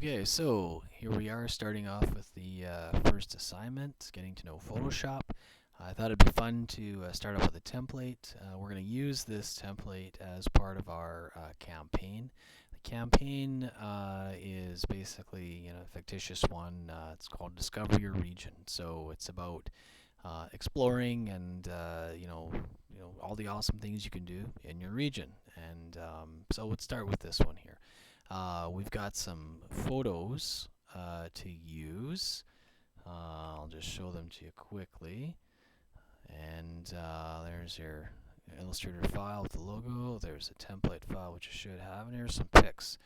Okay, so here we are starting off with the first assignment, getting to know Photoshop. I thought it'd be fun to start off with a template. We're going to use this template as part of our campaign. The campaign is basically a fictitious one. It's called Discover Your Region. So it's about exploring and all the awesome things you can do in your region. And so let's start with this one here. We've got some photos to use. I'll just show them to you quickly. And there's your Illustrator file with the logo. There's a template file which you should have. And here's some pics.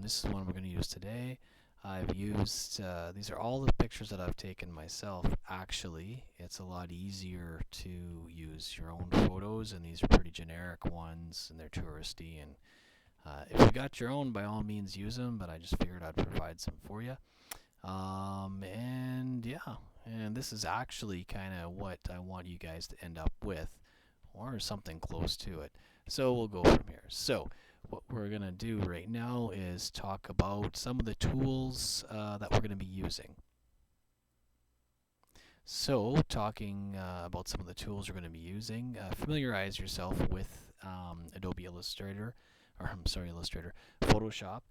This is one we're going to use today. I've used, these are all the pictures that I've taken myself. Actually, it's a lot easier to use your own photos, and these are pretty generic ones, and they're touristy. And if you got your own, by all means use them, but I just figured I'd provide some for you. And this is actually kind of what I want you guys to end up with, or something close to it. So we'll go from here. So what we're going to do right now is talk about some of the tools that we're going to be using. So talking about some of the tools we're going to be using, familiarize yourself with Adobe Illustrator. Illustrator, Photoshop.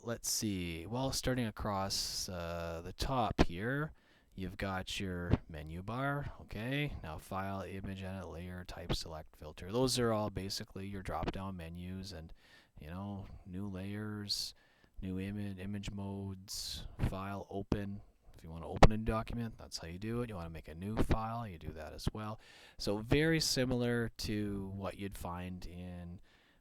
Let's see. Well, starting across the top here, you've got your menu bar. Okay. Now, File, Image, Edit, Layer, Type, Select, Filter. Those are all basically your drop-down menus, and new layers, new image modes, File, Open. If you want to open a document, that's how you do it. You want to make a new file, you do that as well. So very similar to what you'd find in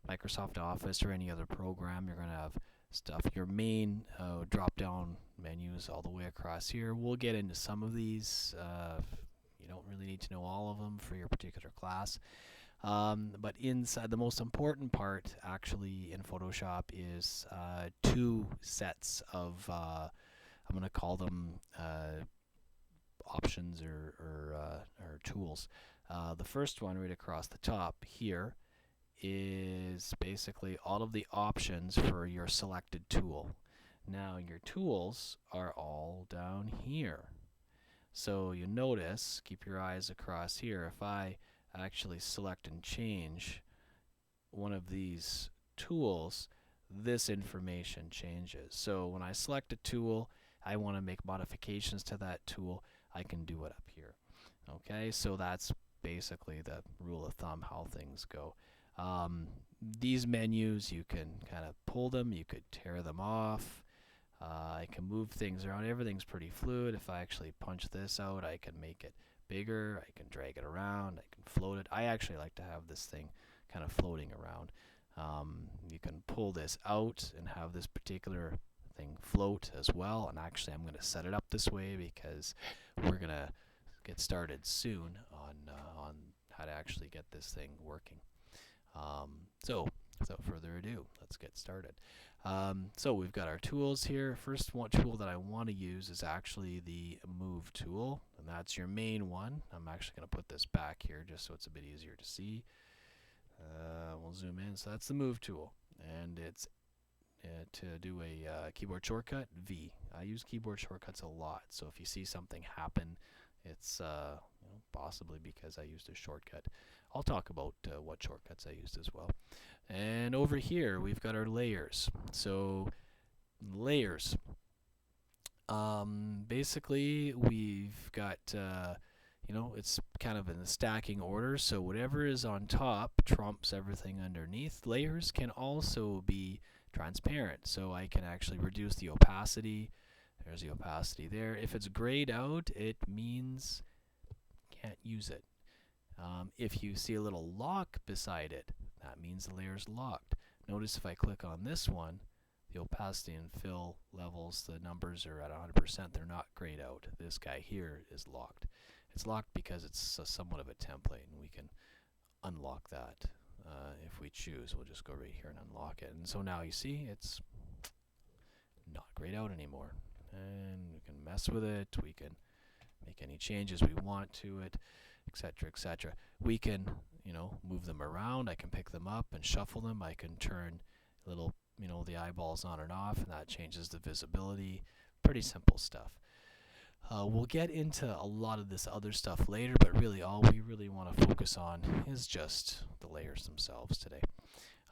Microsoft Office or any other program. You're going to have stuff, your main drop-down menus all the way across here. We'll get into some of these. You don't really need to know all of them for your particular class. But inside, the most important part actually in Photoshop is two sets of, I'm going to call them options or tools. The first one right across the top here is basically all of the options for your selected tool. Now your tools are all down here. So you notice, keep your eyes across here, if I actually select and change one of these tools, this information changes. So when I select a tool, I want to make modifications to that tool, I can do it up here. Okay, so that's basically the rule of thumb how things go. These menus, you can kind of pull them, you could tear them off. I can move things around. Everything's pretty fluid. If I actually punch this out, I can make it bigger. I can drag it around. I can float it. I actually like to have this thing kind of floating around. You can pull this out and have this particular thing float as well. And actually, I'm going to set it up this way because we're going to get started soon on how to actually get this thing working. So without further ado, let's get started. So we've got our tools here. First one tool that I want to use is actually the Move tool, and that's your main one. I'm actually going to put this back here just so it's a bit easier to see. We'll zoom in. So that's the Move tool, and it's to do a keyboard shortcut, V. I use keyboard shortcuts a lot, so if you see something happen, it's possibly because I used a shortcut. I'll talk about what shortcuts I used as well. And over here we've got our layers. So layers. Basically we've got it's kind of in the stacking order, so whatever is on top trumps everything underneath. Layers can also be transparent, so I can actually reduce the opacity. There's the opacity there. If it's grayed out, it means can't use it. If you see a little lock beside it, that means the layer is locked. Notice if I click on this one, the opacity and fill levels, the numbers are at 100%. They're not grayed out. This guy here is locked. It's locked because it's somewhat of a template, and we can unlock that if we choose. We'll just go right here and unlock it. And so now you see it's not grayed out anymore. And we can mess with it. We can make any changes we want to it, etc., etc. We can, move them around. I can pick them up and shuffle them. I can turn little the eyeballs on and off, and that changes the visibility. Pretty simple stuff. We'll get into a lot of this other stuff later, but really all we really want to focus on is just the layers themselves today,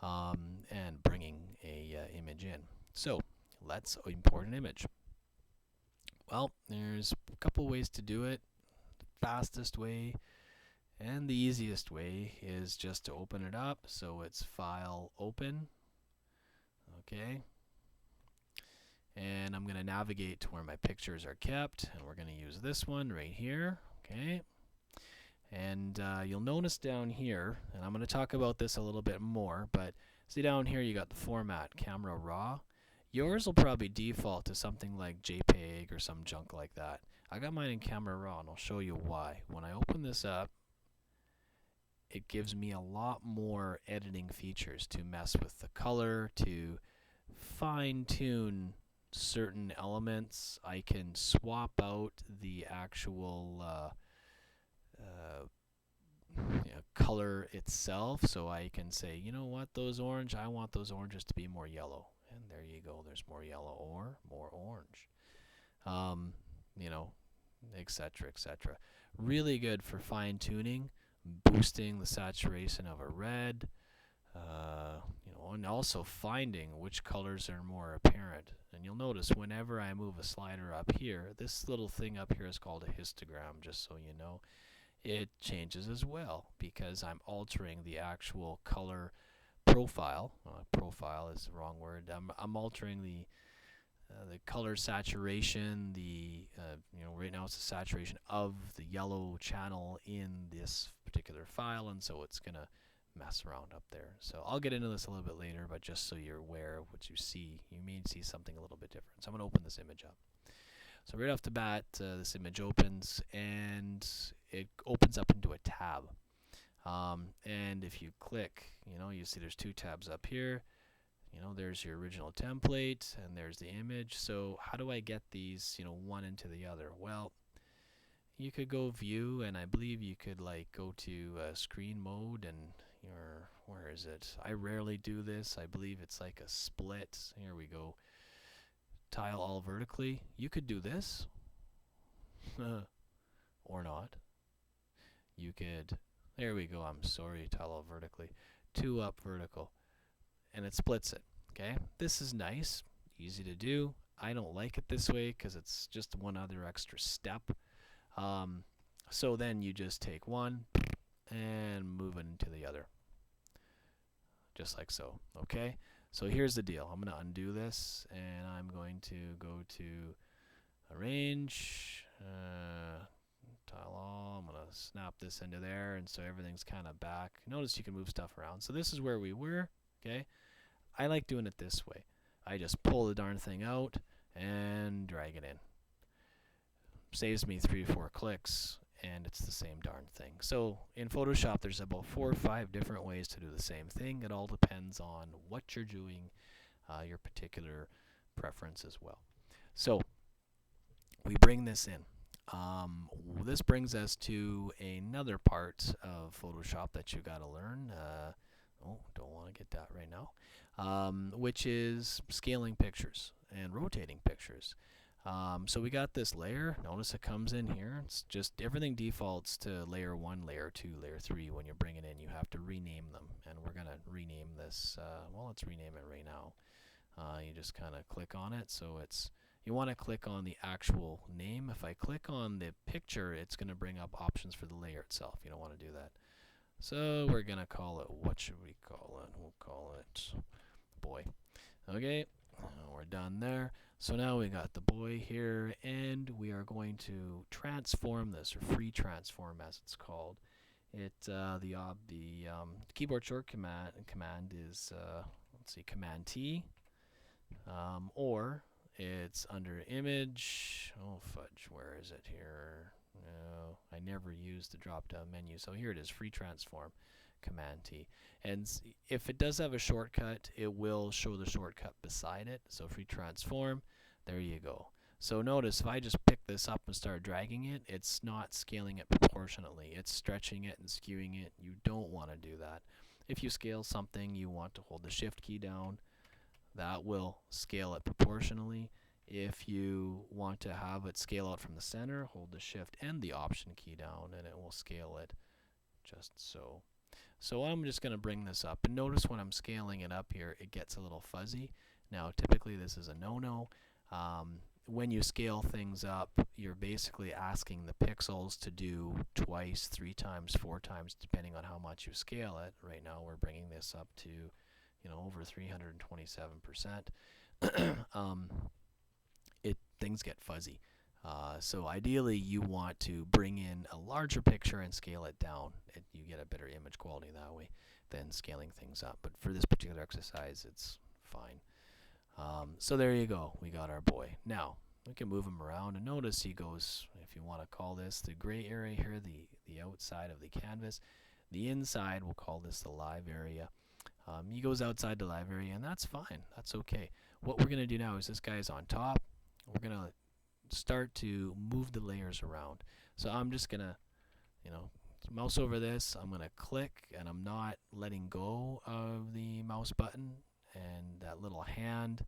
and bringing a image in. So let's import an image. Well, there's a couple ways to do it. The fastest way and the easiest way is just to open it up. So it's File, Open. Okay. And I'm going to navigate to where my pictures are kept, and we're going to use this one right here. Okay. And you'll notice down here, and I'm going to talk about this a little bit more, but see down here you got the format, Camera Raw. Yours will probably default to something like JPEG or some junk like that. I got mine in Camera Raw, and I'll show you why. When I open this up, it gives me a lot more editing features to mess with the color, to fine-tune certain elements. I can swap out the actual color itself, so I can say, you know what, those orange, I want those oranges to be more yellow, and there you go, there's more yellow or more orange, etc., etc. Really good for fine-tuning, boosting the saturation of a red, and also finding which colors are more apparent. And you'll notice whenever I move a slider up here, this little thing up here is called a histogram, just so you know. It changes as well because I'm altering the actual color profile. Profile is the wrong word. I'm altering the color saturation. Right now it's the saturation of the yellow channel in this particular file, and so it's gonna mess around up there. So I'll get into this a little bit later, but just so you're aware of what you see, you may see something a little bit different. So I'm going to open this image up. So right off the bat, this image opens, and it opens up into a tab. And if you click, you see there's two tabs up here. There's your original template, and there's the image. So how do I get these, one into the other? Well, you could go view, and I believe you could go to screen mode, and where is it? I rarely do this. I believe it's like a split. Here we go. Tile all vertically. You could do this or not. You could, there we go, I'm sorry, tile all vertically. 2 up vertical, and it splits it. Okay, this is nice, easy to do. I don't like it this way because it's just one other extra step. So then you just take one and move it into the other, just like so. Okay, so here's the deal. I'm going to undo this, and I'm going to go to Arrange, Tile All. I'm going to snap this into there, and so everything's kind of back. Notice you can move stuff around. So this is where we were. Okay, I like doing it this way. I just pull the darn thing out and drag it in. Saves me 3 or 4 clicks, and it's the same darn thing. So in Photoshop, there's about 4 or 5 different ways to do the same thing. It all depends on what you're doing, your particular preference as well. So we bring this in. This brings us to another part of Photoshop that you got to learn. Don't want to get that right now. Which is scaling pictures and rotating pictures. So we got this layer. Notice it comes in here. It's just everything defaults to layer 1, layer 2, layer 3. When you bring it in, you have to rename them, and we're gonna rename this. Well, let's rename it right now. You just kind of click on it. So you want to click on the actual name. If I click on the picture, it's gonna bring up options for the layer itself. You don't want to do that. So we're gonna call it. What should we call it? We'll call it boy. Okay, we're done there. So now we got the boy here, and we are going to transform this, or free transform as it's called. The keyboard short command is let's see, Command T, or it's under Image. Oh fudge, where is it here? No, I never use the drop-down menu. So here it is, free transform, Command T. And if it does have a shortcut, it will show the shortcut beside it. So free transform, there you go. So notice if I just pick this up and start dragging it, it's not scaling it proportionately. It's stretching it and skewing it. You don't want to do that. If you scale something, you want to hold the shift key down, that will scale it proportionally. If you want to have it scale out from the center, hold the shift and the option key down and it will scale it just so. So I'm just going to bring this up, and notice when I'm scaling it up here, it gets a little fuzzy. Now typically this is a no-no. When you scale things up, you're basically asking the pixels to do twice, 3 times, 4 times, depending on how much you scale it. Right now we're bringing this up to, you know, over 327%. Things get fuzzy. So ideally you want to bring in a larger picture and scale it down. You get a better image quality that way than scaling things up. But for this particular exercise, it's fine. So there you go. We got our boy. Now, we can move him around, and notice he goes, if you want to call this the gray area here, the outside of the canvas. The inside, we'll call this the live area. He goes outside the live area, and that's fine. That's okay. What we're going to do now is this guy's on top. We're going to start to move the layers around. So I'm just going to, you know, mouse over this. I'm going to click, and I'm not letting go of the mouse button. And that little hand,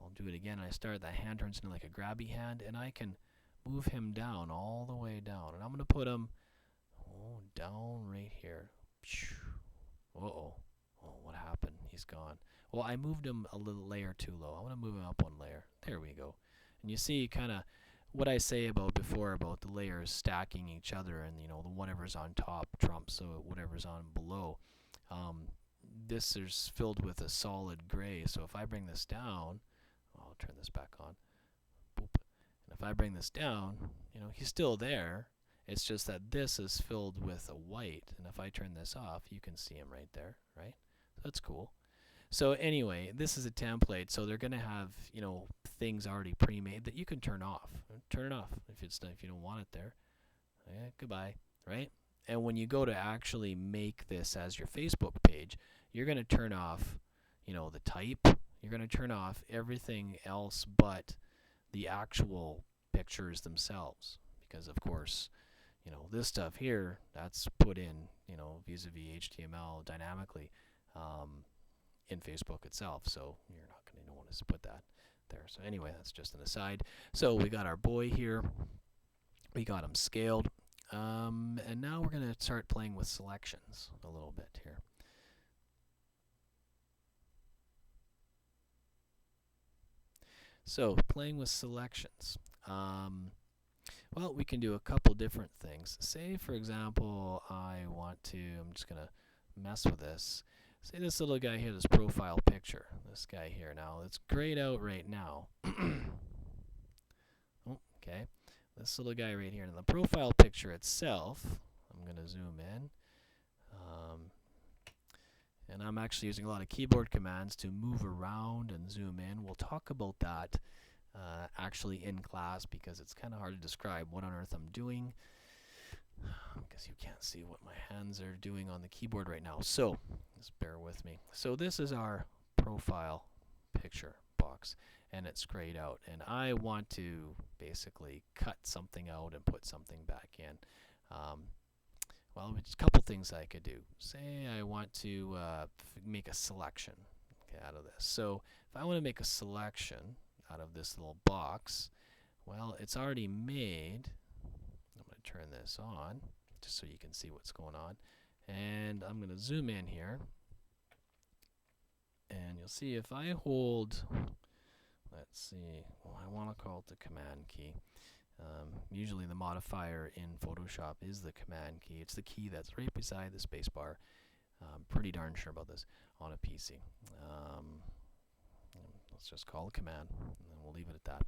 I'll do it again. I start, that hand turns into like a grabby hand, and I can move him down all the way down. And I'm going to put him down right here. Uh-oh. Oh, what happened? He's gone. Well, I moved him a little layer too low. I want to move him up 1 layer. There we go. And you see kind of what I say about before about the layers stacking each other, and you know, the whatever's on top trumps so whatever's on below. This is filled with a solid gray, so if I bring this down, I'll turn this back on. Boop. And if I bring this down, you know, he's still there. It's just that this is filled with a white, and if I turn this off, you can see him right there, right? That's cool. So anyway, this is a template, so they're going to have, you know, things already pre-made that you can turn off. Turn it off if you don't want it there. Yeah, goodbye, right? And when you go to actually make this as your Facebook page, you're going to turn off, you know, the type. You're going to turn off everything else but the actual pictures themselves, because of course, you know, this stuff here, that's put in, you know, vis-a-vis HTML dynamically in Facebook itself, so you're not going to want to put that there. So anyway, that's just an aside. So we got our boy here. We got him scaled. And now we're going to start playing with selections a little bit here. So playing with selections. Well, we can do a couple different things. Say, for example, I'm just going to mess with this. Say this little guy here, this profile picture. This guy here. Now, it's grayed out right now. Okay. This little guy right here. And the profile picture itself, I'm going to zoom in. And I'm actually using a lot of keyboard commands to move around and zoom in. We'll talk about that actually in class, because it's kind of hard to describe what on earth I'm doing, because you can't see what my hands are doing on the keyboard right now. So just bear with me. So this is our profile picture box, and it's grayed out, and I want to basically cut something out and put something back in. Well, there's a couple things I could do. Say I want to make a selection out of this. So if I want to make a selection out of this little box, well, it's already made. I'm going to turn this on just so you can see what's going on. And I'm going to zoom in here. And you'll see if I hold, let's see, well, I want to call it the command key. Usually the modifier in Photoshop is the command key. It's the key that's right beside the space bar. I'm pretty darn sure about this on a PC. Let's just call it command, and then we'll leave it at that.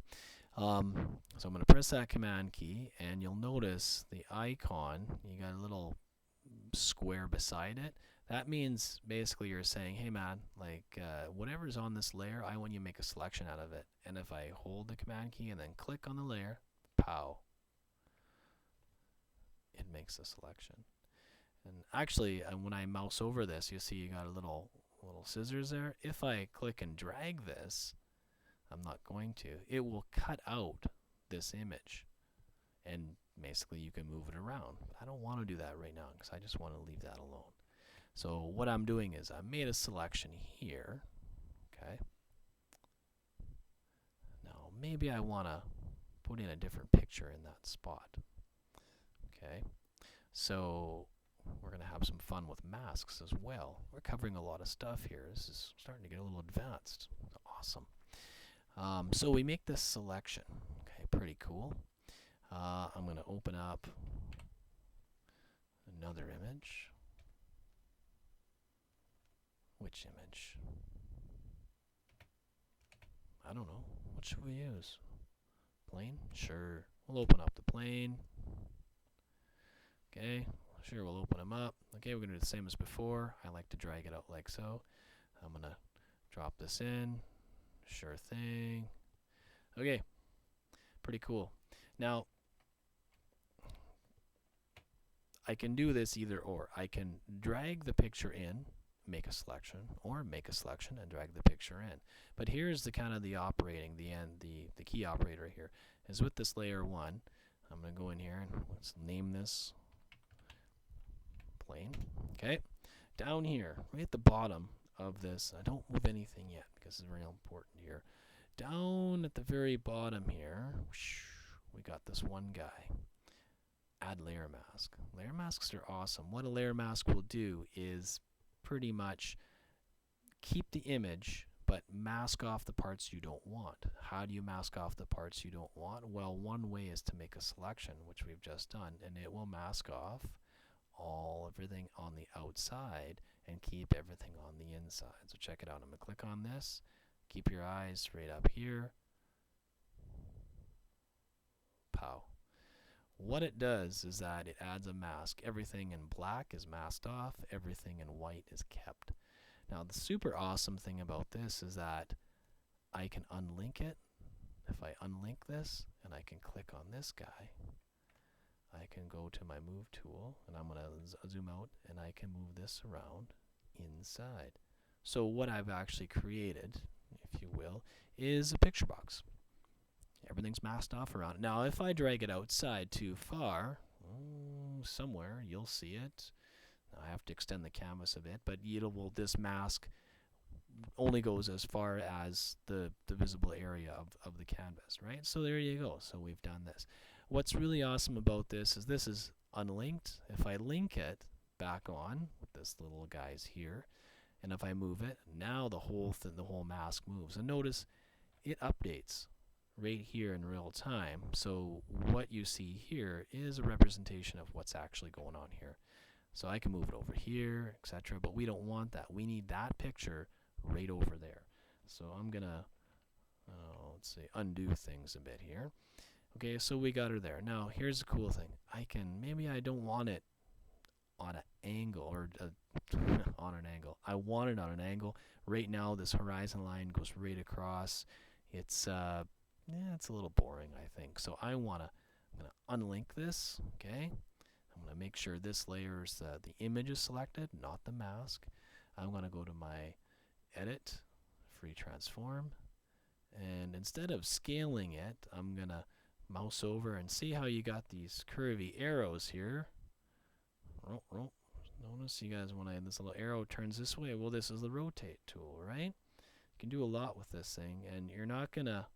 So I'm going to press that command key, and you'll notice the icon, you got a little square beside it. That means basically you're saying, hey man, like whatever's on this layer, I want you to make a selection out of it. And if I hold the command key and then click on the layer, pow, it makes a selection. And actually, when I mouse over this, you see you got a little scissors there. If I click and drag this, I'm not going to, it will cut out this image, and basically you can move it around. I don't want to do that right now because I just want to leave that alone. So what I'm doing is I made a selection here, okay, maybe I want to put in a different picture in that spot. Okay, so we're going to have some fun with masks as well. We're covering a lot of stuff here. This is starting to get a little advanced. Awesome. So we make this selection. Okay, pretty cool. I'm going to open up another image. Which image? I don't know. What should we use? Plane? Sure. We'll open up the plane. Okay. Sure, we'll open them up. Okay, we're going to do the same as before. I like to drag it out like so. I'm going to drop this in. Sure thing. Okay. Pretty cool. Now, I can do this either or. I can drag the picture in, make a selection, or make a selection and drag the picture in. But here's the kind of the operating, the key operator here is with this layer 1. I'm going to go in here and let's name this plane. Okay. Down here, right at the bottom of this, I don't move anything yet because it's real important here. Down at the very bottom here, we got this one guy. Add layer mask. Layer masks are awesome. What a layer mask will do is pretty much keep the image but mask off the parts you don't want. How do you mask off the parts you don't want? Well, one way is to make a selection, which we've just done, and it will mask off everything on the outside and keep everything on the inside. So check it out. I'm going to click on this. Keep your eyes right up here. Pow. What it does is that it adds a mask. Everything in black is masked off. Everything in white is kept. Now, the super awesome thing about this is that I can unlink it. If I unlink this and I can click on this guy, I can go to my move tool and I'm going to zoom out and I can move this around inside. So what I've actually created, if you will, is a picture box. Everything's masked off around it. Now, if I drag it outside too far, somewhere you'll see it. Now, I have to extend the canvas a bit, but this mask only goes as far as the visible area of the canvas, right? So there you go. So we've done this. What's really awesome about this is unlinked. If I link it back on with this little guys here, and if I move it, now the whole mask moves. And notice it updates right here in real time. So what you see here is a representation of what's actually going on here. So I can move it over here, etc. But we don't want that. We need that picture right over there. So I'm gonna let's see, undo things a bit here. Okay, so we got her there. Now here's the cool thing. Maybe I don't want it on an angle or on an angle. I want it on an angle. Right now this horizon line goes right across. It's it's a little boring, I think. So I'm gonna unlink this. Okay, I'm gonna make sure this layer's the image is selected, not the mask. I'm gonna go to my edit, free transform, and instead of scaling it, I'm gonna mouse over and see how you got these curvy arrows here. Notice you guys, when this little arrow turns this way, well, this is the rotate tool, right? You can do a lot with this thing, and you're not gonna,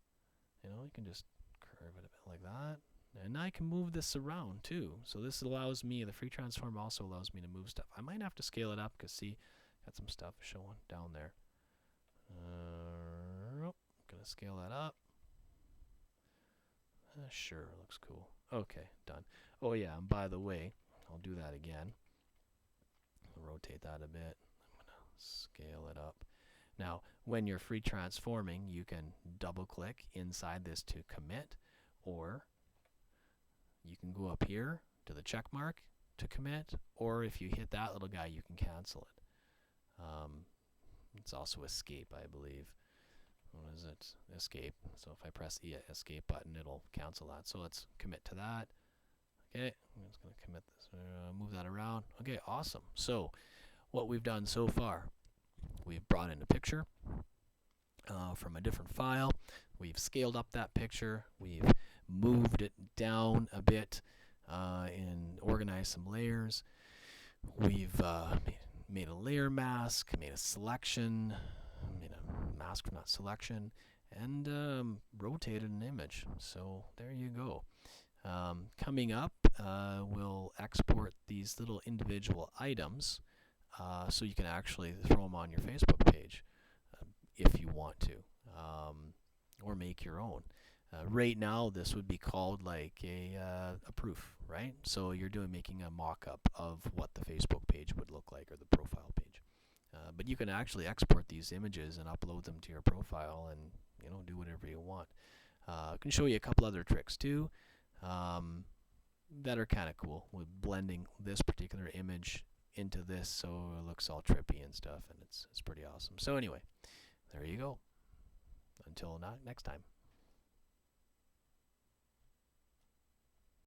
you can just curve it a bit like that. And I can move this around too. So this allows me, the free transform also allows me to move stuff. I might have to scale it up because see, got some stuff showing down there. Gonna scale that up. Sure, looks cool. Okay, done. Oh yeah, and by the way, I'll do that again. I'll rotate that a bit. I'm gonna scale it up. Now, when you're free transforming, you can double click inside this to commit, or you can go up here to the check mark to commit, or if you hit that little guy, you can cancel it. It's also escape, I believe. What is it? Escape. So if I press the escape button, it'll cancel that. So let's commit to that. Okay, I'm just going to commit this, move that around. Okay, awesome. So what we've done so far, we've brought in a picture from a different file. We've scaled up that picture. We've moved it down a bit and organized some layers. We've made a layer mask, made a selection, made a mask from that selection, and rotated an image. So there you go. Coming up, we'll export these little individual items so you can actually throw them on your Facebook page if you want to, or make your own. Right now, this would be called like a proof, right? So you're making a mock-up of what the Facebook page would look like, or the profile page. But you can actually export these images and upload them to your profile, and do whatever you want. I can show you a couple other tricks too that are kind of cool, with blending this particular image into this so it looks all trippy and stuff, and it's pretty awesome. So anyway, there you go. Until next time.